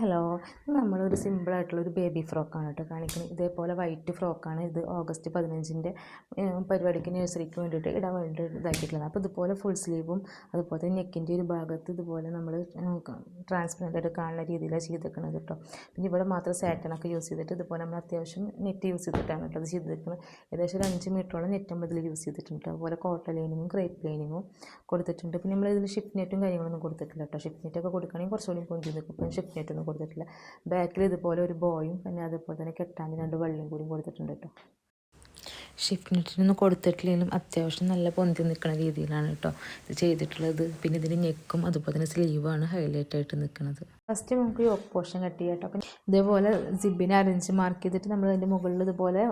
Hello, നമ്മളൊരു സിമ്പിളായിട്ടുള്ളൊരു baby ഫ്രോക്കാണ് കേട്ടോ കാണിക്കുന്നത്. ഇതേപോലെ വൈറ്റ് ഫ്രോക്കാണ്. ഇത് ഓഗസ്റ്റ് 15-ൻ്റെ പരിപാടിക്ക് നഴ്സറിക്ക് വേണ്ടിയിട്ട് ഇടാൻ വേണ്ടി ഇതാക്കിയിട്ടുള്ളത്. അപ്പോൾ ഇതുപോലെ ഫുൾ സ്ലീവും അതുപോലെ നെക്കിൻ്റെ ഒരു ഭാഗത്ത് ഇതുപോലെ നമ്മൾ ട്രാൻസ്പെറൻ്റ് ആയിട്ട് കാണുന്ന രീതിയിലാണ് ചെയ്തേക്കുന്നത് കേട്ടോ. പിന്നെ ഇവിടെ മാത്രം സാറ്റനൊക്കെ യൂസ് ചെയ്തിട്ട് ഇതുപോലെ നമ്മൾ അത്യാവശ്യം നെറ്റ് യൂസ് ചെയ്തിട്ടാണ് കേട്ടോ അത് ചെയ്തേക്കുന്നത്. ഏകദേശം ഒരു 5 മീറ്ററോളം നെറ്റ് നമ്മൾ ഇതിൽ യൂസ് ചെയ്തിട്ടുണ്ട്. അതുപോലെ കോട്ടൺ ലൈനിങ്ങും ക്രേപ്പ് ലൈനിങ്ങും കൊടുത്തിട്ടുണ്ട്. പിന്നെ നമ്മളിതിൽ ഷിപ്പ് നെറ്റും കാര്യങ്ങളൊന്നും കൊടുത്തിട്ടില്ല കേട്ടോ. ഷിപ്പ് നെറ്റൊക്കെ കൊടുക്കുകയാണെങ്കിൽ കുറച്ചുകൂടി പൊന്തി നിൽക്കും. പിന്നെ ഷിപ്പ് നെറ്റൊന്നും കൊടുത്തിട്ടില്ല. ബാക്കിൽ ഇതുപോലെ ഒരു ബോയും പിന്നെ അതുപോലെ തന്നെ കെട്ടാൻ 2 വള്ളിയും കൂടി കൊടുത്തിട്ടുണ്ട് കേട്ടോ. ഷിപ്പ് നെറ്റിനൊന്നും കൊടുത്തിട്ടില്ലെങ്കിലും അത്യാവശ്യം നല്ല പൊന്തി നിൽക്കുന്ന രീതിയിലാണ് കേട്ടോ ഇത് ചെയ്തിട്ടുള്ളത്. പിന്നെ ഇതിന് നെക്കും അതുപോലെ തന്നെ സ്ലീവാണ് ഹൈലൈറ്റ് ആയിട്ട് നിൽക്കുന്നത്. ഫസ്റ്റ് നമുക്ക് യോക്ക് പോർഷൻ കട്ട് ചെയ്യാം കേട്ടോ. അപ്പം ഇതേപോലെ സിബിനെ അരഞ്ച് മാർക്ക് ചെയ്തിട്ട് നമ്മൾ അതിൻ്റെ മുകളിൽ ഇതുപോലെ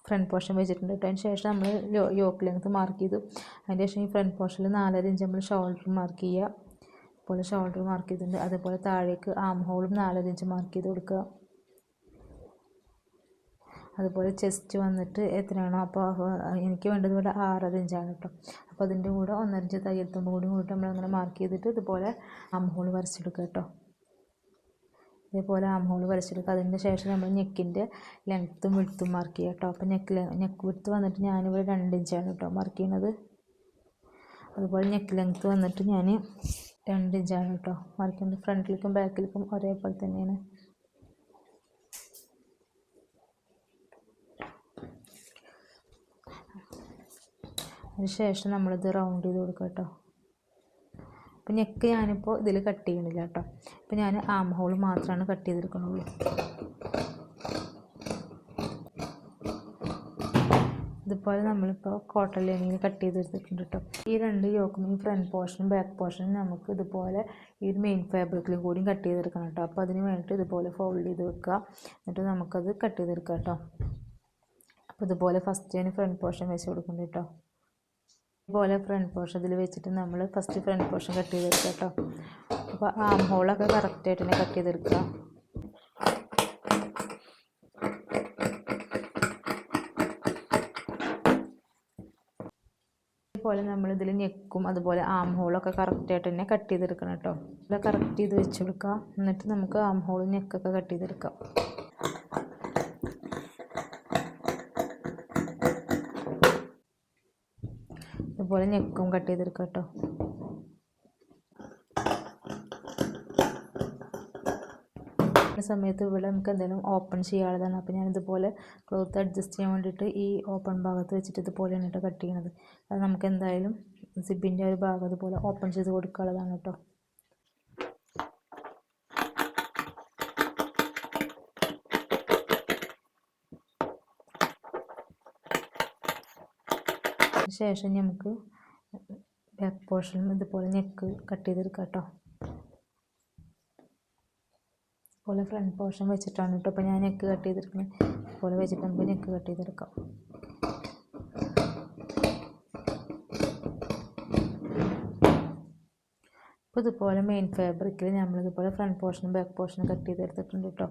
ഫ്രണ്ട് പോർഷൻ വെച്ചിട്ടുണ്ട് കേട്ടോ. അതിന് ശേഷം നമ്മൾ യോക്ക് ലെങ്ത്ത് മാർക്ക് ചെയ്തു. അതിന് ശേഷം ഈ ഫ്രണ്ട് പോർഷനിൽ 4.5 ഇഞ്ച് നമ്മൾ ഷോൾഡർ മാർക്ക് ചെയ്യുക. അതുപോലെ ഷോൾഡർ മാർക്ക് ചെയ്തിട്ടുണ്ട്. അതുപോലെ താഴേക്ക് ആം ഹോളും 4.5 ഇഞ്ച് മാർക്ക് ചെയ്ത് കൊടുക്കുക. അതുപോലെ ചെസ്റ്റ് വന്നിട്ട് എത്രയാണോ അപ്പോൾ എനിക്ക് വേണ്ടത് ഇവിടെ 6.5 ഇഞ്ചാണ് കേട്ടോ. അപ്പോൾ അതിൻ്റെ കൂടെ 1.5 ഇഞ്ച് തയ്യൽ തുമ്പ് കൂടി നമ്മളങ്ങനെ മാർക്ക് ചെയ്തിട്ട് ഇതുപോലെ ആം ഹോൾ വരച്ചെടുക്കുക കേട്ടോ. ഇതേപോലെ ആം ഹോൾ വരച്ചെടുക്കുക. അതിന് ശേഷം നമ്മൾ നെക്കിൻ്റെ ലെങ്ത്തും വിഡ്ത്തും മാർക്ക് ചെയ്യുക കേട്ടോ. അപ്പോൾ നെക്ക് വിഡ്ത്ത് വന്നിട്ട് ഞാനിവിടെ 2 ഇഞ്ചാണ് കേട്ടോ മാർക്ക് ചെയ്യുന്നത്. അതുപോലെ നെക്ക് ലെങ്ത്ത് വന്നിട്ട് ഞാൻ 2 ഇഞ്ചാണ് കേട്ടോ മാർക്ക് ചെയ്യുന്നത്. ഫ്രണ്ടിലേക്കും ബാക്കിലേക്കും ഒരേപോലെ തന്നെയാണ്. അതിന് ശേഷം നമ്മളിത് റൗണ്ട് ചെയ്ത് കൊടുക്കുക കേട്ടോ. അപ്പോൾ നെക്ക് ഞാനിപ്പോൾ ഇതിൽ കട്ട് ചെയ്യണില്ല കേട്ടോ. ഇപ്പോൾ ഞാൻ ആം ഹോൾ മാത്രമാണ് കട്ട് ചെയ്തെടുക്കണുള്ളൂ. ഇതുപോലെ നമ്മളിപ്പോൾ കോട്ടൺ ലൈനിങ്ങിൽ കട്ട് ചെയ്തെടുത്തിട്ടുണ്ട് കേട്ടോ. ഈ 2 യോക്കും ഈ ഫ്രണ്ട് പോർഷനും ബാക്ക് പോർഷനും നമുക്ക് ഇതുപോലെ ഈ ഒരു മെയിൻ ഫാബ്രിക്കിലും കൂടി കട്ട് ചെയ്തെടുക്കണം കേട്ടോ. അപ്പോൾ അതിന് വേണ്ടിയിട്ട് ഇതുപോലെ ഫോൾഡ് ചെയ്ത് വെക്കുക. എന്നിട്ട് നമുക്കത് കട്ട് ചെയ്തെടുക്കാം കേട്ടോ. അപ്പോൾ ഇതുപോലെ ഫസ്റ്റ് ഞാൻ ഫ്രണ്ട് പോർഷൻ വെച്ച് കൊടുക്കുന്നുണ്ട് കേട്ടോ. ഇതുപോലെ ഫ്രണ്ട് പോർഷൻ ഇതിൽ വെച്ചിട്ട് നമ്മൾ ഫസ്റ്റ് ഫ്രണ്ട് പോർഷൻ കട്ട് ചെയ്തെടുക്കുക കേട്ടോ. അപ്പോൾ ആം ഹോളൊക്കെ കറക്റ്റായിട്ട് തന്നെ കട്ട് ചെയ്തെടുക്കുക. അതുപോലെ നമ്മളിതിൽ നെക്കും അതുപോലെ ആം ഹോളൊക്കെ കറക്റ്റായിട്ട് തന്നെ കട്ട് ചെയ്തെടുക്കണം കേട്ടോ. ഇവിടെ കറക്റ്റ് ചെയ്ത് വെച്ച് കൊടുക്കുക. എന്നിട്ട് നമുക്ക് ആം ഹോളും നെക്കൊക്കെ കട്ട് ചെയ്തെടുക്കാം. അതുപോലെ നെക്കും കട്ട് ചെയ്തെടുക്കാം കേട്ടോ. സമയത്ത് ഇവിടെ നമുക്ക് എന്തെങ്കിലും ഓപ്പൺ ചെയ്യാനുള്ളതാണ്. അപ്പോൾ ഞാനിതുപോലെ ക്ലോത്ത് അഡ്ജസ്റ്റ് ചെയ്യാൻ വേണ്ടിയിട്ട് ഈ ഓപ്പൺ ഭാഗത്ത് വെച്ചിട്ട് ഇതുപോലെയാണ് കേട്ടോ കട്ട് ചെയ്യണത്. അത് നമുക്ക് എന്തായാലും സിബിൻ്റെ ഒരു ഭാഗം അതുപോലെ ഓപ്പൺ ചെയ്ത് കൊടുക്കാനുള്ളതാണ് കേട്ടോ. ശേഷം നമുക്ക് ബാക്ക് പോർഷനും ഇതുപോലെ നെക്ക് കട്ട് ചെയ്തെടുക്കാം കേട്ടോ. അതുപോലെ ഫ്രണ്ട് പോർഷൻ വെച്ചിട്ടാണ് കേട്ടോ ഇപ്പോൾ ഞാൻ നെക്ക് കട്ട് ചെയ്തെടുക്കുന്നത്. അതുപോലെ വെച്ചിട്ട് നമുക്ക് നെക്ക് കട്ട് ചെയ്തെടുക്കാം. അപ്പോൾ ഇതുപോലെ മെയിൻ ഫാബ്രിക്കിൽ നമ്മളിതുപോലെ ഫ്രണ്ട് പോർഷനും ബാക്ക് പോർഷനും കട്ട് ചെയ്തെടുത്തിട്ടുണ്ട് കേട്ടോ.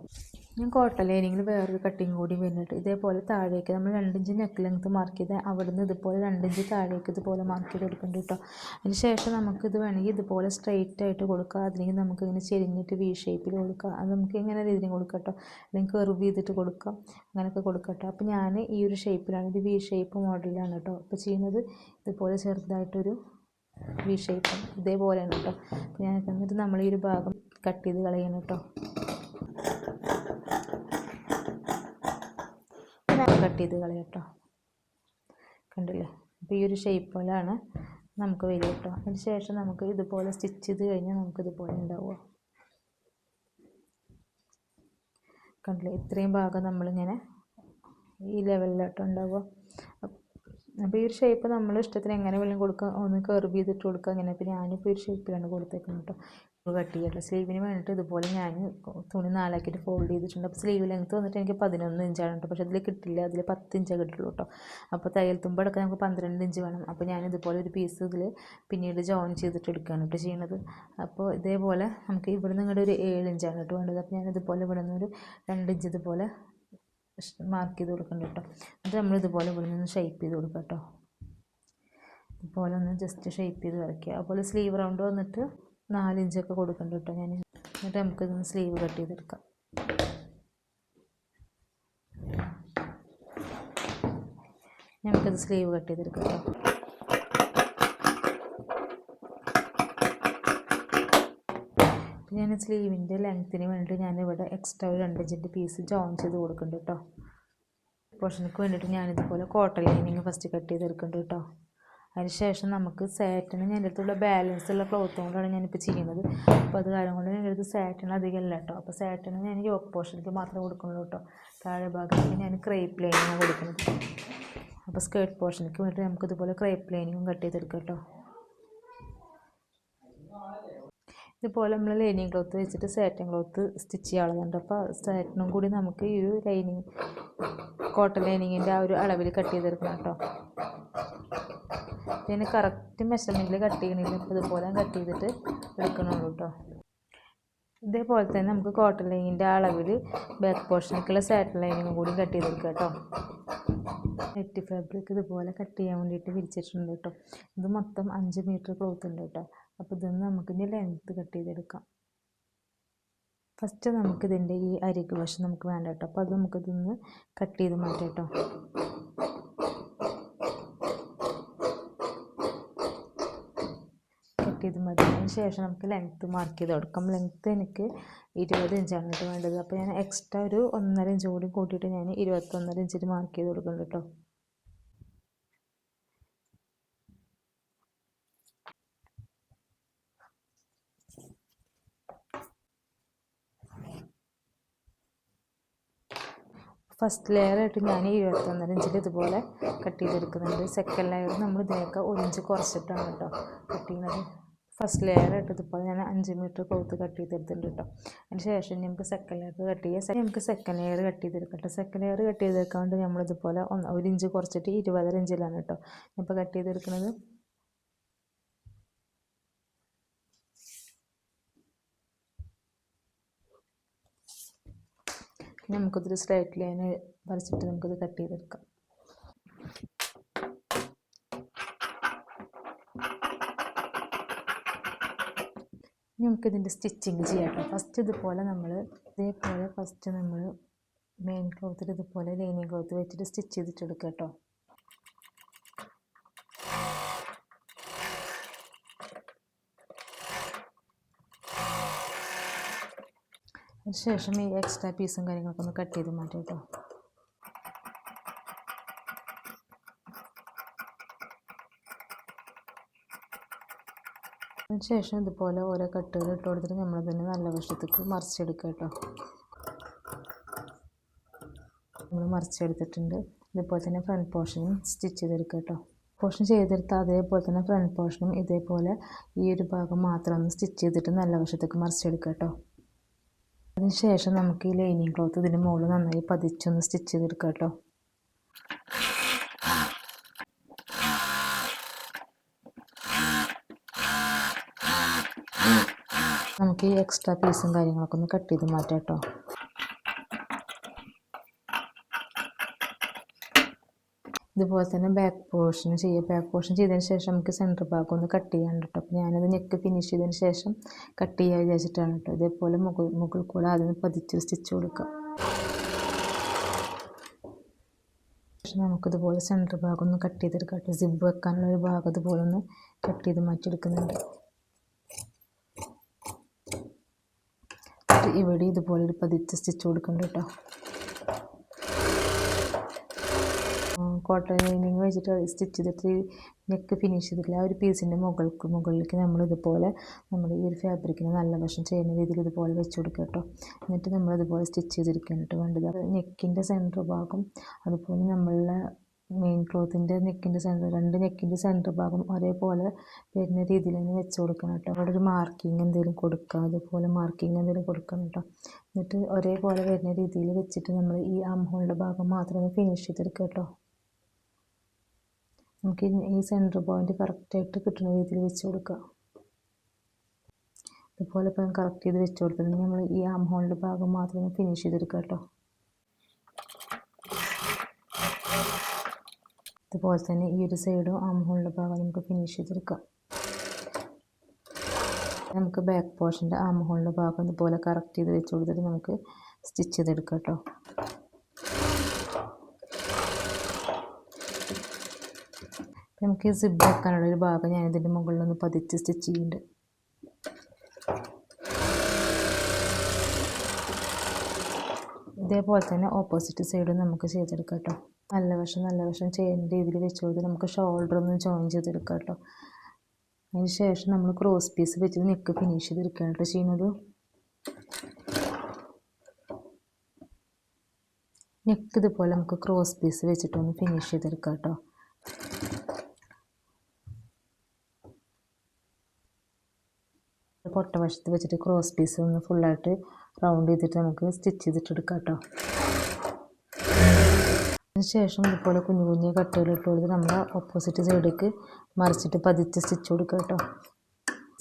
ഞാൻ കോട്ടൺ ലൈനിങ്ങിൽ വേറൊരു കട്ടിങ് കൂടി വരുന്നുണ്ട്. ഇതേപോലെ താഴേക്ക് നമ്മൾ 2 ഇഞ്ച് നെക്ക് ലെങ്ത്ത് മാർക്ക് ചെയ്ത് അവിടെ നിന്ന് ഇതുപോലെ 2 ഇഞ്ച് താഴേക്ക് ഇതുപോലെ മാർക്ക് ചെയ്ത് കൊടുക്കുന്നുണ്ട് കേട്ടോ. അതിന് ശേഷം നമുക്കിത് വേണമെങ്കിൽ ഇതുപോലെ സ്ട്രെയിറ്റ് ആയിട്ട് കൊടുക്കുക. അതില്ലെങ്കിൽ നമുക്ക് ഇങ്ങനെ ചെരിഞ്ഞിട്ട് വി ഷേപ്പിൽ കൊടുക്കുക. അത് നമുക്ക് ഇങ്ങനെ രീതിയിൽ കൊടുക്കാം കേട്ടോ. അല്ലെങ്കിൽ കർവ് ചെയ്തിട്ട് കൊടുക്കാം. അങ്ങനെയൊക്കെ കൊടുക്കാം കേട്ടോ. അപ്പോൾ ഞാൻ ഈ ഒരു ഷേപ്പിലാണ്, ഇത് വി ഷേപ്പ് മോഡലിലാണ് കേട്ടോ ഇപ്പോൾ ചെയ്യുന്നത്. ഇതുപോലെ ചെറുതായിട്ടൊരു വി ഷേപ്പ് ഇതേപോലെയാണ് കേട്ടോ. അപ്പോൾ ഞാൻ എന്നിട്ട് നമ്മൾ ഈ ഒരു ഭാഗം കട്ട് ചെയ്ത് കളയണം കേട്ടോ. കട്ട് ചെയ്ത് കളയാം കേട്ടോ. കണ്ടില്ലേ? അപ്പോൾ ഈ ഒരു ഷേപ്പിലാണ് നമുക്ക് വരിക കേട്ടോ. അതിന് ശേഷം നമുക്ക് ഇതുപോലെ സ്റ്റിച്ച് ചെയ്ത് കഴിഞ്ഞാൽ നമുക്കിതുപോലെ ഉണ്ടാവുക. കണ്ടില്ലേ? ഇത്രയും ഭാഗം നമ്മളിങ്ങനെ ഈ ലെവലിലോട്ട് ഉണ്ടാവുക. അപ്പോൾ ഈ ഒരു ഷേപ്പ് നമ്മൾ ഇഷ്ടത്തിന് എങ്ങനെ വേണമെങ്കിലും കൊടുക്കുക. ഒന്ന് കർവ് ചെയ്തിട്ട് കൊടുക്കുക. അങ്ങനെ ഇപ്പോൾ ഞാനിപ്പോൾ ഒരു ഷേപ്പിലാണ് കൊടുത്തേക്കുന്നത് കേട്ടോ. കട്ട് ചെയ്യട്ടോ. സ്ലീവിന് വേണ്ടിയിട്ട് ഇതുപോലെ ഞാൻ തുണി 4 ആക്കിയിട്ട് ഫോൾഡ് ചെയ്തിട്ടുണ്ട്. അപ്പോൾ സ്ലീവ് ലെങ്ത്ത് വന്നിട്ട് എനിക്ക് 11 ഇഞ്ചാണ് കേട്ടോ. പക്ഷേ അതിൽ കിട്ടില്ല, അതിൽ 10 ഇഞ്ചേ കിട്ടുള്ളൂ കേട്ടോ. അപ്പോൾ തയ്യൽ തുമ്പ് എടുക്കാൻ നമുക്ക് 12 ഇഞ്ച് വേണം. അപ്പോൾ ഞാൻ ഇതുപോലെ ഒരു പീസ് ഇതിൽ പിന്നീട് ജോയിൻ ചെയ്തിട്ട് എടുക്കുകയാണ് കേട്ടോ ചെയ്യുന്നത്. അപ്പോൾ ഇതേപോലെ നമുക്ക് ഇവിടെ നിന്ന് ഇങ്ങോട്ട് ഒരു 7 ഇഞ്ചാണ് കേട്ടോ വേണ്ടത്. അപ്പോൾ ഞാൻ ഇതുപോലെ ഇവിടെ നിന്നൊരു 2 ഇഞ്ച് ഇതുപോലെ മാർക്ക് ചെയ്ത് കൊടുക്കുന്നുണ്ട് കേട്ടോ. എന്നിട്ട് നമ്മളിതുപോലെ ഇവിടെ നിന്ന് ഷേപ്പ് ചെയ്ത് കൊടുക്കുക കേട്ടോ. ഇതുപോലെ ഒന്ന് ജസ്റ്റ് ഷേപ്പ് ചെയ്ത് വരയ്ക്കുക. അതുപോലെ സ്ലീവ് റൗണ്ട് വന്നിട്ട് 4 ഇഞ്ചൊക്കെ കൊടുക്കുന്നുണ്ട് കേട്ടോ ഞാൻ. എന്നിട്ട് നമുക്കിതൊന്ന് സ്ലീവ് കട്ട് ചെയ്തെടുക്കാം. നമുക്കിത് സ്ലീവ് കട്ട് ചെയ്തെടുക്കാം കേട്ടോ. ഞാൻ സ്ലീവിൻ്റെ ലെങ്ത്തിന് വേണ്ടിയിട്ട് ഞാനിവിടെ എക്സ്ട്രാ ഒരു 2 ഇഞ്ചിൻ്റെ പീസ് ജോയിൻ ചെയ്ത് കൊടുക്കുന്നുണ്ട് കേട്ടോ. പോർഷനക്ക് വേണ്ടിയിട്ട് ഞാനിതുപോലെ കോട്ടൺ ലൈനിങ് ഫസ്റ്റ് കട്ട് ചെയ്തെടുക്കുന്നുണ്ട് കേട്ടോ. അതിന് ശേഷം നമുക്ക് സാറ്റിന് ഞാൻ അടുത്തുള്ള ബാലൻസ് ഉള്ള ക്ലോത്ത് കൊണ്ടാണ് ഞാനിപ്പോൾ ചെയ്യുന്നത്. അപ്പോൾ അത് കാര്യം കൊണ്ട് എൻ്റെ അടുത്ത് സാറ്റിന് അധികം ഇല്ല കേട്ടോ. അപ്പോൾ സാറ്റിന് ഞാൻ യോക്ക് പോർഷനിലേക്ക് മാത്രമേ കൊടുക്കുന്നുള്ളൂ കേട്ടോ. താഴെ ഭാഗത്തേക്ക് ഞാൻ ക്രേപ്പ് ലൈനിങ്ങാണ് കൊടുക്കുന്നത്. അപ്പോൾ സ്കേർട്ട് പോർഷനിലേക്ക് വേണ്ടിയിട്ട് നമുക്കിതുപോലെ ക്രേപ്പ് ലൈനിങ്ങും കട്ട് ചെയ്തെടുക്കാം കേട്ടോ. ഇതുപോലെ നമ്മൾ ലൈനിങ് ക്ലോത്ത് വെച്ചിട്ട് സാറ്റിൻ ക്ലോത്ത് സ്റ്റിച്ച് ചെയ്യാനുള്ളതുണ്ട്. അപ്പോൾ സാറ്റിനും കൂടി നമുക്ക് ഈ ഒരു ലൈനിങ് കോട്ടൺ ലൈനിങ്ങിൻ്റെ ആ ഒരു അളവിൽ കട്ട് ചെയ്തെടുക്കണം കേട്ടോ. ഇതിന് കറക്റ്റ് മെഷർമെൻറ്റിൽ കട്ട് ചെയ്യണില്ല. അപ്പോൾ ഇതുപോലെ കട്ട് ചെയ്തിട്ട് എടുക്കണുള്ളൂ കേട്ടോ. ഇതേപോലെ തന്നെ നമുക്ക് കോട്ടൺ ലൈനിങ്ങിൻ്റെ അളവിൽ ബാക്ക് പോർഷനിലേക്കുള്ള സാറ്റിൻ ലൈനിങ്ങും കൂടി കട്ട് ചെയ്തെടുക്കുക കേട്ടോ. നെറ്റ് ഫാബ്രിക് ഇതുപോലെ കട്ട് ചെയ്യാൻ വേണ്ടിയിട്ട് വിരിച്ചിട്ടുണ്ട് കേട്ടോ. ഇത് മൊത്തം 5 മീറ്റർ ക്ലോത്ത് ഉണ്ട് കേട്ടോ. അപ്പോൾ ഇതൊന്ന് നമുക്കിനി ലെങ്ത്ത് കട്ട് ചെയ്തെടുക്കാം. ഫസ്റ്റ് നമുക്കിതിൻ്റെ ഈ അരികു വശം നമുക്ക് വേണ്ട കേട്ടോ. അപ്പോൾ അത് നമുക്കിതൊന്ന് കട്ട് ചെയ്ത് മാറ്റാം കേട്ടോ. കട്ട് ചെയ്ത് മാറ്റിയതിന് ശേഷം നമുക്ക് ലെങ്ത്ത് മാർക്ക് ചെയ്ത് കൊടുക്കാം. ലെങ്ത്ത് എനിക്ക് 20 ഇഞ്ചാണ് കേട്ടോ വേണ്ടത്. അപ്പോൾ ഞാൻ എക്സ്ട്രാ ഒരു 1.5 ഇഞ്ച് കൂടി കൂട്ടിയിട്ട് ഞാൻ 21.5 ഇഞ്ചിൽ മാർക്ക് ചെയ്ത് കൊടുക്കുന്നുണ്ട് കേട്ടോ. ഫസ്റ്റ് ലെയർ ആയിട്ട് ഞാൻ 21.5 ഇഞ്ചിൽ ഇതുപോലെ കട്ട് ചെയ്തെടുക്കുന്നുണ്ട്. സെക്കൻഡ് ലെയർ നമ്മൾ ഇതിനൊക്കെ 1 ഇഞ്ച് കുറച്ചിട്ടാണ് കേട്ടോ കട്ട് ചെയ്യുന്നത്. ഫസ്റ്റ് ലെയർ ആയിട്ട് ഇതുപോലെ ഞാൻ 5 മീറ്റർ ക്ലോത്ത് കട്ട് ചെയ്തെടുത്തിട്ടുണ്ട് കേട്ടോ. അതിന് ശേഷം നമുക്ക് സെക്കൻഡ് ലെയർ കട്ട് ചെയ്യാം. നമുക്ക് സെക്കൻഡ് ലെയർ കട്ട് ചെയ്തെടുക്കട്ടെ. സെക്കൻഡ് ലെയർ കട്ട് ചെയ്തെടുക്കാണ്ട് നമ്മളിതുപോലെ 1 ഇഞ്ച് കുറച്ചിട്ട് 20.5 ഇഞ്ചിലാണ് കേട്ടോ ഇപ്പോൾ കട്ട് ചെയ്തെടുക്കുന്നത്. നമുക്കിതൊരു സ്ട്രൈറ്റ് ലൈൻ വരച്ചിട്ട് നമുക്കിത് കട്ട് ചെയ്തെടുക്കാം. നമുക്കിതിൻ്റെ സ്റ്റിച്ചിങ് ചെയ്യാം കേട്ടോ. ഫസ്റ്റ് ഇതുപോലെ നമ്മൾ മെയിൻ ക്ലോത്തിൽ ഇതുപോലെ ലൈനിങ് ക്ലോത്ത് വെച്ചിട്ട് സ്റ്റിച്ച് ചെയ്തിട്ടെടുക്കുക കേട്ടോ. അതിനുശേഷം ഈ എക്സ്ട്രാ പീസും കാര്യങ്ങളൊക്കെ ഒന്ന് കട്ട് ചെയ്ത് മാറ്റാം കേട്ടോ. അതിനുശേഷം ഇതുപോലെ ഓരോ കട്ടുകൾ ഇട്ട് കൊടുത്തിട്ട് നമ്മൾ തന്നെ നല്ല വശത്തേക്ക് മറിച്ചെടുക്കുക കേട്ടോ. നമ്മൾ മറിച്ചെടുത്തിട്ടുണ്ട്. ഇതുപോലെ തന്നെ ഫ്രണ്ട് പോർഷനും സ്റ്റിച്ച് ചെയ്തെടുക്കുക കേട്ടോ. പോർഷൻ ചെയ്തെടുത്ത അതേപോലെ തന്നെ ഫ്രണ്ട് പോർഷനും ഇതേപോലെ ഈ ഒരു ഭാഗം മാത്രം ഒന്ന് സ്റ്റിച്ച് ചെയ്തിട്ട് നല്ല വശത്തേക്ക് മറിച്ചെടുക്കുക കേട്ടോ. അതിനുശേഷം നമുക്ക് ഈ ലൈനിങ് ക്ലോത്ത് ഇതിൻ്റെ മുകളിൽ നന്നായി പതിച്ചൊന്ന് സ്റ്റിച്ച് ചെയ്തെടുക്കാം കേട്ടോ. നമുക്ക് ഈ എക്സ്ട്രാ പീസും കാര്യങ്ങളൊക്കെ ഒന്ന് കട്ട് ചെയ്ത് മാറ്റാം കേട്ടോ. ഇതുപോലെ തന്നെ ബാക്ക് പോർഷൻ ചെയ്യുക. ബാക്ക് പോർഷൻ ചെയ്തതിന് ശേഷം നമുക്ക് സെൻറ്റർ ഭാഗം ഒന്ന് കട്ട് ചെയ്യാൻ കേട്ടോ. അപ്പോൾ ഞാനത് നെക്ക് ഫിനിഷ് ചെയ്തതിന് ശേഷം കട്ട് ചെയ്യാൻ വിചാരിച്ചിട്ടാണ് കേട്ടോ. ഇതേപോലെ മുകൾ കൂടെ ആദ്യം പതിച്ച് സ്റ്റിച്ച് കൊടുക്കുക. ശേഷം നമുക്കിതുപോലെ സെൻറ്റർ ഭാഗം ഒന്ന് കട്ട് ചെയ്തെടുക്കാം കേട്ടോ. സിബ് വെക്കാനുള്ള ഒരു ഭാഗം ഇതുപോലെ ഒന്ന് കട്ട് ചെയ്ത് മാറ്റിയെടുക്കുന്നുണ്ട്. ഇവിടെ ഇതുപോലെ ഒരു പതിച്ച് സ്റ്റിച്ച് കൊടുക്കുന്നുണ്ട് കേട്ടോ. കോട്ടൺ ലൈനിങ് വെച്ചിട്ട് സ്റ്റിച്ച് ചെയ്തിട്ട് നെക്ക് ഫിനിഷ് ചെയ്തിട്ടില്ല. ആ ഒരു പീസിൻ്റെ മുകളിലേക്ക് നമ്മളിതുപോലെ നമ്മുടെ ഈ ഒരു ഫാബ്രിക്കിന് നല്ല വശം ചെയ്യുന്ന രീതിയിൽ ഇതുപോലെ വെച്ച് കൊടുക്കുക കേട്ടോ. എന്നിട്ട് നമ്മളിതുപോലെ സ്റ്റിച്ച് ചെയ്തെടുക്കാനായിട്ട് വേണ്ടത്. നെക്കിൻ്റെ സെൻറ്റർ ഭാഗം അതുപോലെ നമ്മളുടെ മെയിൻ ക്ലോത്തിൻ്റെ നെക്കിൻ്റെ സെൻറ്റർ, 2 നെക്കിൻ്റെ സെൻറ്റർ ഭാഗം ഒരേപോലെ വരുന്ന രീതിയിൽ തന്നെ വെച്ച് കൊടുക്കണം കേട്ടോ. അവിടെ ഒരു മാർക്കിങ് എന്തെങ്കിലും കൊടുക്കുക, അതുപോലെ മാർക്കിങ് എന്തെങ്കിലും കൊടുക്കണം കേട്ടോ. എന്നിട്ട് ഒരേപോലെ വരുന്ന രീതിയിൽ വെച്ചിട്ട് നമ്മൾ ഈ ആം ഹോളിൻ്റെ ഭാഗം മാത്രം ഫിനിഷ് ചെയ്തെടുക്കുക കേട്ടോ. നമുക്ക് ഈ സെൻറ്റർ പോയിൻ്റ് കറക്റ്റായിട്ട് കിട്ടുന്ന രീതിയിൽ വെച്ച് കൊടുക്കുക. ഇതുപോലെ ഇപ്പം കറക്റ്റ് ചെയ്ത് വെച്ച് കൊടുത്തിട്ടുണ്ടെങ്കിൽ നമ്മൾ ഈ ആം ഹോളിൻ്റെ ഭാഗം മാത്രം ഫിനിഷ് ചെയ്തെടുക്കുക കേട്ടോ. അതുപോലെ തന്നെ ഈ ഒരു സൈഡും ആം ഹോളിൻ്റെ ഭാഗം നമുക്ക് ഫിനിഷ് ചെയ്തെടുക്കാം. നമുക്ക് ബാക്ക് പോർഷൻ്റെ ആം ഹോളിൻ്റെ ഭാഗം ഇതുപോലെ കറക്റ്റ് ചെയ്ത് വെച്ച് കൊടുത്തിട്ട് നമുക്ക് സ്റ്റിച്ച് ചെയ്തെടുക്കാം കേട്ടോ. നമുക്ക് സിബ് വെക്കാനുള്ളൊരു ഭാഗം ഞാൻ ഇതിൻ്റെ മുകളിലൊന്ന് പതിച്ച് സ്റ്റിച്ച് ചെയ്യുന്നുണ്ട്. ഇതേപോലെ തന്നെ ഓപ്പോസിറ്റ് സൈഡും നമുക്ക് ചെയ്തെടുക്കാം കേട്ടോ. നല്ല വശം ചെയ്യുന്ന രീതിയിൽ വെച്ച് കൊടുത്ത് നമുക്ക് ഷോൾഡർ ഒന്ന് ജോയിൻ ചെയ്തെടുക്കാം കേട്ടോ. അതിന് ശേഷം നമ്മൾ ക്രോസ് പീസ് വെച്ചിട്ട് നെക്ക് ഫിനിഷ് ചെയ്തെടുക്കുകയാണ് കേട്ടോ ചെയ്യുന്നത്. നെക്ക് ഇതുപോലെ നമുക്ക് ക്രോസ് പീസ് വെച്ചിട്ടൊന്ന് ഫിനിഷ് ചെയ്തെടുക്കാം കേട്ടോ. പൊട്ട വശത്ത് വെച്ചിട്ട് ക്രോസ് പീസ് ഒന്ന് ഫുള്ളായിട്ട് റൗണ്ട് ചെയ്തിട്ട് നമുക്ക് സ്റ്റിച്ച് ചെയ്തിട്ടെടുക്കാം കേട്ടോ. അതിനുശേഷം ഇതുപോലെ കുഞ്ഞു കുഞ്ഞു കട്ടുകൾ ഇട്ട് കൊടുത്ത് നമ്മൾ ഓപ്പോസിറ്റ് സൈഡിലേക്ക് മറിച്ചിട്ട് പതിച്ച് സ്റ്റിച്ച് കൊടുക്കുക കേട്ടോ.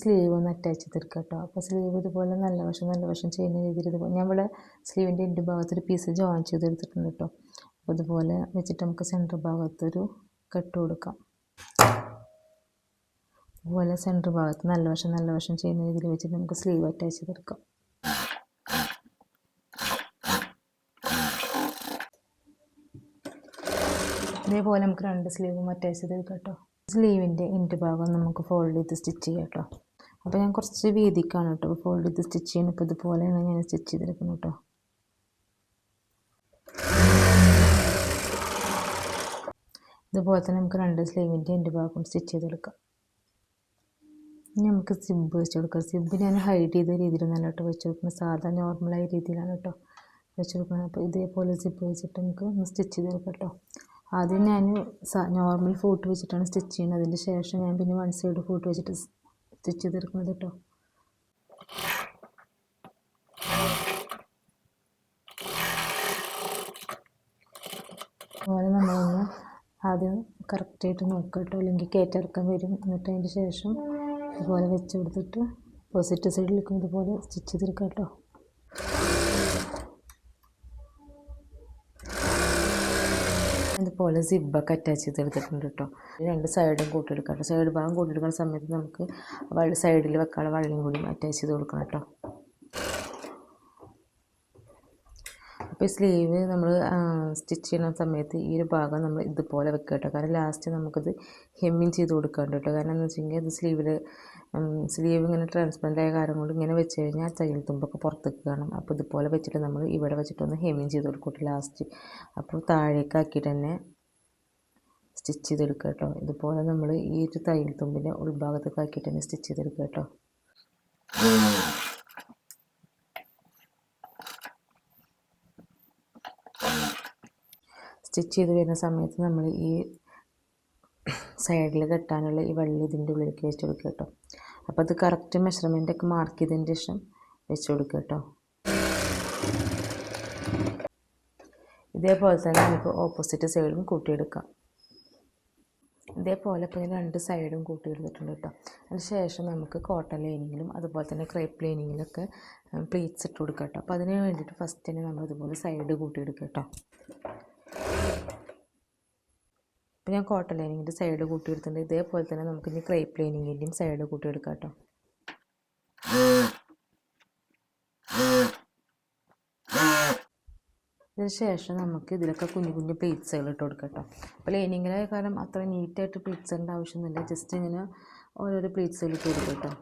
സ്ലീവ് ഒന്ന് അറ്റാച്ച് ചെയ്തെടുക്കുക കേട്ടോ. അപ്പോൾ സ്ലീവ് ഇതുപോലെ നല്ല വശം ചെയ്യുന്ന രീതിയിൽ ഇതുപോലെ ഞാൻ ഇവിടെ സ്ലീവിൻ്റെ എൻ്റെ ഭാഗത്തൊരു പീസ് ജോയിൻ ചെയ്തെടുത്തിട്ടുണ്ട് കേട്ടോ. അപ്പോൾ ഇതുപോലെ വെച്ചിട്ട് നമുക്ക് സെൻറ്റർ ഭാഗത്തൊരു കട്ട് കൊടുക്കാം. അതുപോലെ സെൻറ്റർ ഭാഗത്ത് നല്ല വശം ചെയ്യുന്ന രീതിയിൽ വെച്ചിട്ട് നമുക്ക് സ്ലീവ് അറ്റാച്ച് ചെയ്തെടുക്കാം. ഇതേപോലെ നമുക്ക് 2 സ്ലീവും അറ്റാച്ച് ചെയ്തെടുക്കാം കേട്ടോ. സ്ലീവിൻ്റെ എൻഡ് ഭാഗം നമുക്ക് ഫോൾഡ് ചെയ്ത് സ്റ്റിച്ച് ചെയ്യാം കേട്ടോ. അപ്പോൾ ഞാൻ കുറച്ച് വീതിക്കാണ് കേട്ടോ ഫോൾഡ് ചെയ്ത് സ്റ്റിച്ച് ചെയ്യുന്നത്. ഇപ്പോൾ ഇതുപോലെയാണ് ഞാൻ സ്റ്റിച്ച് ചെയ്തെടുക്കുന്നത് കേട്ടോ. ഇതുപോലെ തന്നെ നമുക്ക് 2 സ്ലീവിൻ്റെ എൻഡ് ഭാഗം സ്റ്റിച്ച് ചെയ്തെടുക്കാം. ഇനി നമുക്ക് സിബ് വെച്ച് കൊടുക്കാം. സിബ് ഞാൻ ഹൈഡ് ചെയ്ത രീതിയിലൊന്നല്ല കേട്ടോ വെച്ച് കൊടുക്കുന്നത്, സാധാ നോർമലായ രീതിയിലാണ് കേട്ടോ വെച്ച് കൊടുക്കുന്നത്. അപ്പോൾ ഇതേപോലെ സിബ് വെച്ചിട്ട് നമുക്ക് ഒന്ന് സ്റ്റിച്ച് ചെയ്തെടുക്കാം കേട്ടോ. ആദ്യം ഞാൻ നോർമൽ ഫൂട്ട് വെച്ചിട്ടാണ് സ്റ്റിച്ച് ചെയ്യുന്നത്. അതിന് ശേഷം ഞാൻ പിന്നെ 1 സൈഡ് ഫൂട്ട് വെച്ചിട്ട് സ്റ്റിച്ച് ചെയ്തെടുക്കുന്നത് കേട്ടോ. അതുപോലെ നമ്മളൊന്ന് ആദ്യം കറക്റ്റായിട്ട് നോക്കുക കേട്ടോ, അല്ലെങ്കിൽ കയറ്റിറക്കാൻ വരും. എന്നിട്ട് അതിന് ശേഷം ഇതുപോലെ വെച്ച് കൊടുത്തിട്ട് ഓപ്പോസിറ്റ് സൈഡിലേക്കും ഇതുപോലെ സ്റ്റിച്ച് ചെയ്തെടുക്കാം കേട്ടോ. അതുപോലെ സിബൊക്കെ അറ്റാച്ച് ചെയ്തെടുത്തിട്ടുണ്ട് കേട്ടോ. 2 സൈഡും കൂട്ടിയെടുക്കാം കേട്ടോ. സൈഡ് ഭാഗം കൂട്ടിയെടുക്കുന്ന സമയത്ത് നമുക്ക് സൈഡിൽ വെക്കാനുള്ള വള്ളിയും കൂടി അറ്റാച്ച് ചെയ്ത് കൊടുക്കണം കേട്ടോ. അപ്പോൾ ഈ സ്ലീവ് നമ്മൾ സ്റ്റിച്ച് ചെയ്യുന്ന സമയത്ത് ഈ ഒരു ഭാഗം നമ്മൾ ഇതുപോലെ വെക്കുക കേട്ടോ. കാരണം ലാസ്റ്റ് നമുക്കിത് ഹെമ്മിങ് ചെയ്ത് കൊടുക്കാണ്ട് കേട്ടോ. കാരണം എന്ന് വെച്ചെങ്കിൽ ഇത് സ്ലീവ് ഇങ്ങനെ ട്രാൻസ്പെറൻ്റ് ആയ കാര്യം കൊണ്ട് ഇങ്ങനെ വെച്ച് കഴിഞ്ഞാൽ തയ്യൽ തുമ്പൊക്കെ പുറത്തേക്ക് കാണും. അപ്പോൾ ഇതുപോലെ വെച്ചിട്ട് നമ്മൾ ഇവിടെ വെച്ചിട്ടൊന്ന് ഹെമ്മിങ് ചെയ്ത് കൊടുക്കും ലാസ്റ്റ്. അപ്പോൾ താഴേക്ക് ആക്കിയിട്ട് തന്നെ സ്റ്റിച്ച് ചെയ്തെടുക്കുക കേട്ടോ. ഇതുപോലെ നമ്മൾ ഈ ഒരു തയ്യൽ തുമ്പിൻ്റെ ഉൾഭാഗത്തേക്ക് ആക്കിയിട്ട് തന്നെ സ്റ്റിച്ച് ചെയ്തെടുക്കുക കേട്ടോ. സ്റ്റിച്ച് ചെയ്ത് വരുന്ന സമയത്ത് നമ്മൾ ഈ സൈഡിൽ കെട്ടാനുള്ള ഈ വള്ളി ഇതിൻ്റെ ഉള്ളിലേക്ക് വെച്ച് കൊടുക്കുക കേട്ടോ. അപ്പോൾ അത് കറക്റ്റ് മെഷർമെൻറ്റൊക്കെ മാർക്ക് ചെയ്തതിന് ശേഷം വെച്ച് കൊടുക്കുക കേട്ടോ. ഇതേപോലെ തന്നെ നമുക്ക് ഓപ്പോസിറ്റ് സൈഡും കൂട്ടിയെടുക്കാം. ഇതേപോലെ ഇപ്പോൾ 2 സൈഡും കൂട്ടിയെടുത്തിട്ടുണ്ട് കേട്ടോ. അതിന് ശേഷം നമുക്ക് കോട്ടൺ ലൈനിങ്ങിലും അതുപോലെ തന്നെ ക്രേപ്പ് ലൈനിങ്ങിലൊക്കെ പ്ലീറ്റ്സ് ഇട്ട് കൊടുക്കാം കേട്ടോ. അപ്പോൾ അതിന് വേണ്ടിയിട്ട് ഫസ്റ്റ് തന്നെ നമ്മൾ ഇതുപോലെ സൈഡ് കൂട്ടിയെടുക്കുക കേട്ടോ. അപ്പോൾ ഞാൻ കോട്ടൺ ലൈനിങ്ങിൻ്റെ സൈഡ് കൂട്ടിയെടുത്തിട്ടുണ്ട്. ഇതേപോലെ തന്നെ നമുക്ക് ഇനി ക്രേപ്പ് ലൈനിങ്ങിൻ്റെയും സൈഡ് കൂട്ടിയെടുക്കാം കേട്ടോ. ഇതിന് ശേഷം നമുക്ക് ഇതിലൊക്കെ കുഞ്ഞു കുഞ്ഞു പ്ലീറ്റ്സുകൾ ഇട്ട് കൊടുക്കാം കേട്ടോ. അപ്പോൾ ലൈനിങ്ങിലായ കാരണം അത്ര നീറ്റായിട്ട് പ്ലീറ്റ്സ് ഇടേണ്ട ആവശ്യമൊന്നുമില്ല. ജസ്റ്റ് ഇങ്ങനെ ഓരോരോ പ്ലീറ്റ്സുകൾ ഇട്ട് കൊടുക്കാം കേട്ടോ.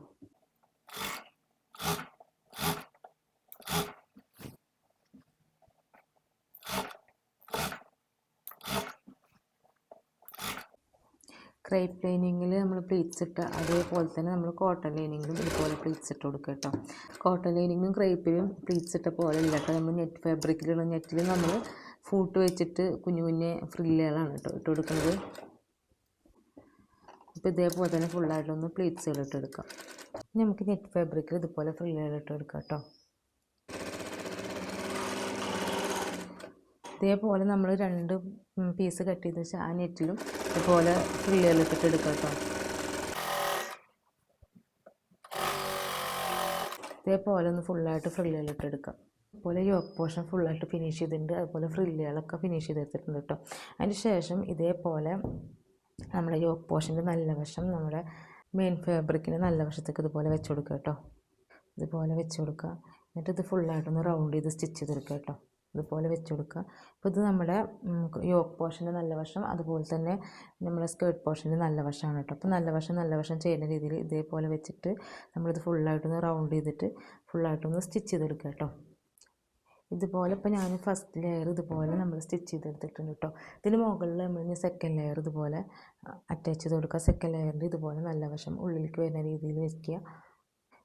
ക്രേപ്പ് ലൈനിങ്ങിൽ നമ്മൾ പ്ലീറ്റ്സ് ഇട്ട അതേപോലെ തന്നെ നമ്മൾ കോട്ടൺ ലൈനിങ്ങിലും ഇതുപോലെ പ്ലീറ്റ്സ് ഇട്ട് കൊടുക്കുക കേട്ടോ. കോട്ടൺ ലൈനിങ്ങിലും ക്രേപ്പിലും പ്ലീറ്റ്സ് ഇട്ട പോലെ ഇല്ല കേട്ടോ. നമ്മൾ നെറ്റ് ഫാബ്രിക്കിലുള്ള നെറ്റിൽ നമ്മൾ ഫൂട്ട് വെച്ചിട്ട് കുഞ്ഞു കുഞ്ഞു ഫ്രില്ലുകളാണ് കേട്ടോ ഇട്ട് കൊടുക്കുന്നത്. അപ്പോൾ ഇതേപോലെ തന്നെ ഫുള്ളായിട്ടൊന്ന് പ്ലീറ്റ്സുകൾ ഇട്ടെടുക്കാം. നമുക്ക് നെറ്റ് ഫാബ്രിക്കിൽ ഇതുപോലെ ഫ്രില്ലുകൾ ഇട്ടെടുക്കാം കേട്ടോ. ഇതേപോലെ നമ്മൾ 2 പീസ് കട്ട് ചെയ്ത് വെച്ചാൽ ആ നെറ്റിലും ഇതുപോലെ ഫ്രില്ലുകളിട്ടിട്ട് എടുക്കാം കേട്ടോ. ഇതേപോലെ ഒന്ന് ഫുള്ളായിട്ട് ഫ്രില്ലുകളിട്ടെടുക്കാം. അതുപോലെ യോക്ക് പോർഷൻ ഫുള്ളായിട്ട് ഫിനിഷ് ചെയ്തിട്ടുണ്ട്. അതുപോലെ ഫ്രില്ലുകളൊക്കെ ഫിനിഷ് ചെയ്തെടുത്തിട്ടുണ്ട് കേട്ടോ. അതിന് ശേഷം ഇതേപോലെ നമ്മുടെ യോക്ക് പോർഷൻ്റെ നല്ല വശം നമ്മുടെ മെയിൻ ഫാബ്രിക്കിന് നല്ല വശത്തേക്ക് ഇതുപോലെ വെച്ച് കൊടുക്കുക കേട്ടോ. ഇതുപോലെ വെച്ച് കൊടുക്കുക. എന്നിട്ട് ഇത് ഫുള്ളായിട്ടൊന്ന് റൗണ്ട് ചെയ്ത് സ്റ്റിച്ച് ചെയ്തെടുക്കുക കേട്ടോ. ഇതുപോലെ വെച്ച് കൊടുക്കുക. അപ്പോൾ ഇത് നമ്മുടെ യോക്ക് പോർഷൻ്റെ നല്ല വശം, അതുപോലെ തന്നെ നമ്മുടെ സ്കേർട്ട് പോർഷൻ്റെ നല്ല വശമാണ് കേട്ടോ. അപ്പോൾ നല്ല വശം ചെയ്യുന്ന രീതിയിൽ ഇതേപോലെ വെച്ചിട്ട് നമ്മളിത് ഫുള്ളായിട്ടൊന്ന് റൗണ്ട് ചെയ്തിട്ട് ഫുള്ളായിട്ടൊന്ന് സ്റ്റിച്ച് ചെയ്തെടുക്കുക കേട്ടോ. ഇതുപോലെ ഇപ്പോൾ ഞാൻ ഫസ്റ്റ് ലെയർ ഇതുപോലെ നമ്മൾ സ്റ്റിച്ച് ചെയ്തെടുത്തിട്ടുണ്ട് കേട്ടോ. ഇതിന് മുകളിൽ നമ്മൾ സെക്കൻഡ് ലെയർ ഇതുപോലെ അറ്റാച്ച് ചെയ്ത് കൊടുക്കുക. സെക്കൻഡ് ലെയറിൻ്റെ ഇതുപോലെ നല്ല വശം ഉള്ളിലേക്ക് വരുന്ന രീതിയിൽ വയ്ക്കുക.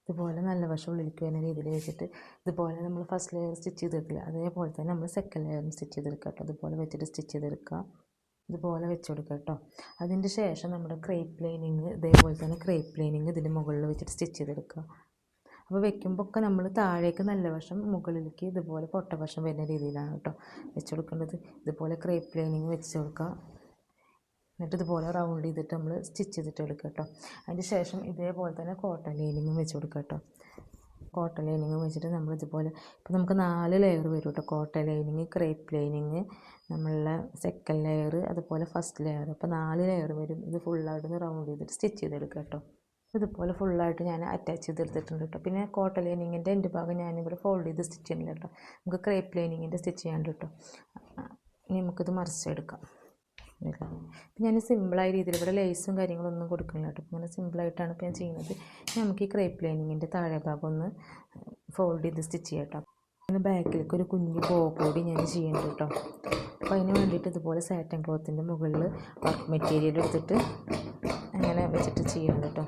ഇതുപോലെ നല്ല വശം ഉള്ളിലേക്ക് വരുന്ന രീതിയിൽ വെച്ചിട്ട് ഇതുപോലെ നമ്മൾ ഫസ്റ്റ് ലെയർ സ്റ്റിച്ച് ചെയ്തെടുക്കില്ല, അതേപോലെ തന്നെ നമ്മൾ സെക്കൻഡ് ലെയറും സ്റ്റിച്ച് ചെയ്തെടുക്കുക കേട്ടോ. ഇതുപോലെ വെച്ചിട്ട് സ്റ്റിച്ച് ചെയ്തെടുക്കുക. ഇതുപോലെ വെച്ച് കൊടുക്കുക കേട്ടോ. അതിൻ്റെ ശേഷം നമ്മുടെ ക്രേപ്പ് ലൈനിങ് ഇതേപോലെ തന്നെ ക്രേപ്പ് ലൈനിങ് ഇതിൻ്റെ മുകളിൽ വെച്ചിട്ട് സ്റ്റിച്ച് ചെയ്തെടുക്കുക. അപ്പോൾ വെക്കുമ്പോൾ ഒക്കെ നമ്മൾ താഴേക്ക് നല്ല വശം, മുകളിലേക്ക് ഇതുപോലെ പൊട്ട വശം വരുന്ന രീതിയിലാണ് കേട്ടോ വെച്ച് കൊടുക്കേണ്ടത്. ഇതുപോലെ ക്രേപ്പ് ലൈനിങ് വെച്ച് കൊടുക്കുക. എന്നിട്ട് ഇതുപോലെ റൗണ്ട് ചെയ്തിട്ട് നമ്മൾ സ്റ്റിച്ച് ചെയ്തിട്ട് എടുക്കുക കേട്ടോ. അതിന് ശേഷം ഇതേപോലെ തന്നെ കോട്ടൺ ലൈനിങ്ങും വെച്ച് കൊടുക്കുക കേട്ടോ. കോട്ടൺ ലൈനിങ്ങും വെച്ചിട്ട് നമ്മൾ ഇതുപോലെ ഇപ്പോൾ നമുക്ക് 4 ലെയർ വരും കേട്ടോ. കോട്ടൺ ലൈനിങ്, ക്രേപ്പ് ലൈനിങ്, നമ്മളുടെ സെക്കൻഡ് ലെയർ, അതുപോലെ ഫസ്റ്റ് ലെയർ. അപ്പോൾ 4 ലെയർ വരും. ഇത് ഫുള്ളായിട്ടൊന്ന് റൗണ്ട് ചെയ്തിട്ട് സ്റ്റിച്ച് ചെയ്തെടുക്കുക കേട്ടോ. ഇതുപോലെ ഫുള്ളായിട്ട് ഞാൻ അറ്റാച്ച് ചെയ്തെടുത്തിട്ടുണ്ട് കേട്ടോ. പിന്നെ കോട്ടൺ ലൈനിങ്ങിൻ്റെ എൻ്റെ ഭാഗം ഞാനിവിടെ ഫോൾഡ് ചെയ്ത് സ്റ്റിച്ച് ചെയ്യുന്നില്ല കേട്ടോ. നമുക്ക് ക്രേപ്പ് ലൈനിങ്ങിൻ്റെ സ്റ്റിച്ച് ചെയ്യാണ്ട് കേട്ടോ. ഇനി നമുക്കിത് മറിച്ചെടുക്കാം. അപ്പം ഞാൻ സിമ്പിളായ രീതിയിൽ ഇവിടെ ലേസും കാര്യങ്ങളൊന്നും കൊടുക്കുന്നില്ല കേട്ടോ. ഇങ്ങനെ സിമ്പിളായിട്ടാണ് ഇപ്പോൾ ഞാൻ ചെയ്യുന്നത്. നമുക്ക് ഈ ക്രേപ്പ് ലൈനിങ്ങിൻ്റെ താഴെ ഭാഗം ഒന്ന് ഫോൾഡ് ചെയ്ത് സ്റ്റിച്ച് ചെയ്യാം കേട്ടോ. പിന്നെ ബാക്കിലേക്ക് ഒരു കുഞ്ഞ് ബോ കൂടി ഞാൻ ചെയ്യുന്നുണ്ട് കേട്ടോ. അപ്പോൾ അതിന് വേണ്ടിയിട്ട് ഇതുപോലെ സാറ്റൻ ക്ലോത്തിൻ്റെ മുകളിൽ വർക്ക് മെറ്റീരിയൽ എടുത്തിട്ട് അങ്ങനെ വെച്ചിട്ട് ചെയ്യണം കേട്ടോ.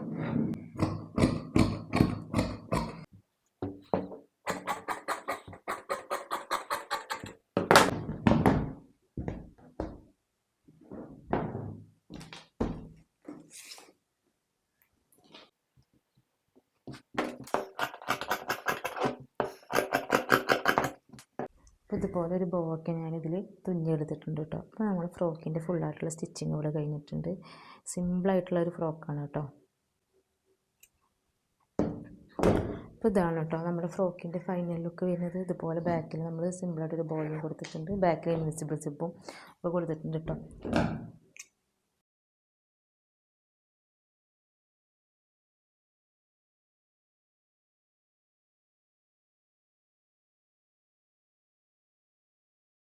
അപ്പോൾ ഇതുപോലെ ഒരു ബോക്കെ ഞാനിതിൽ തുന്നിയെടുത്തിട്ടുണ്ട് കേട്ടോ. അപ്പോൾ നമ്മൾ ഫ്രോക്കിൻ്റെ ഫുള്ളായിട്ടുള്ള സ്റ്റിച്ചിങ് ഇവിടെ കഴിഞ്ഞിട്ടുണ്ട്. സിമ്പിളായിട്ടുള്ളൊരു ഫ്രോക്കാണ് കേട്ടോ. അപ്പോൾ ഇതാണ് കേട്ടോ നമ്മുടെ ഫ്രോക്കിൻ്റെ ഫൈനൽ ലുക്ക് വരുന്നത്. ഇതുപോലെ ബാക്കിൽ നമ്മൾ സിമ്പിളായിട്ടൊരു ബോയും കൊടുത്തിട്ടുണ്ട്. ബാക്കിൽ ഇൻവിസിബിൾ സിബും ഒക്കെ കൊടുത്തിട്ടുണ്ട് കേട്ടോ.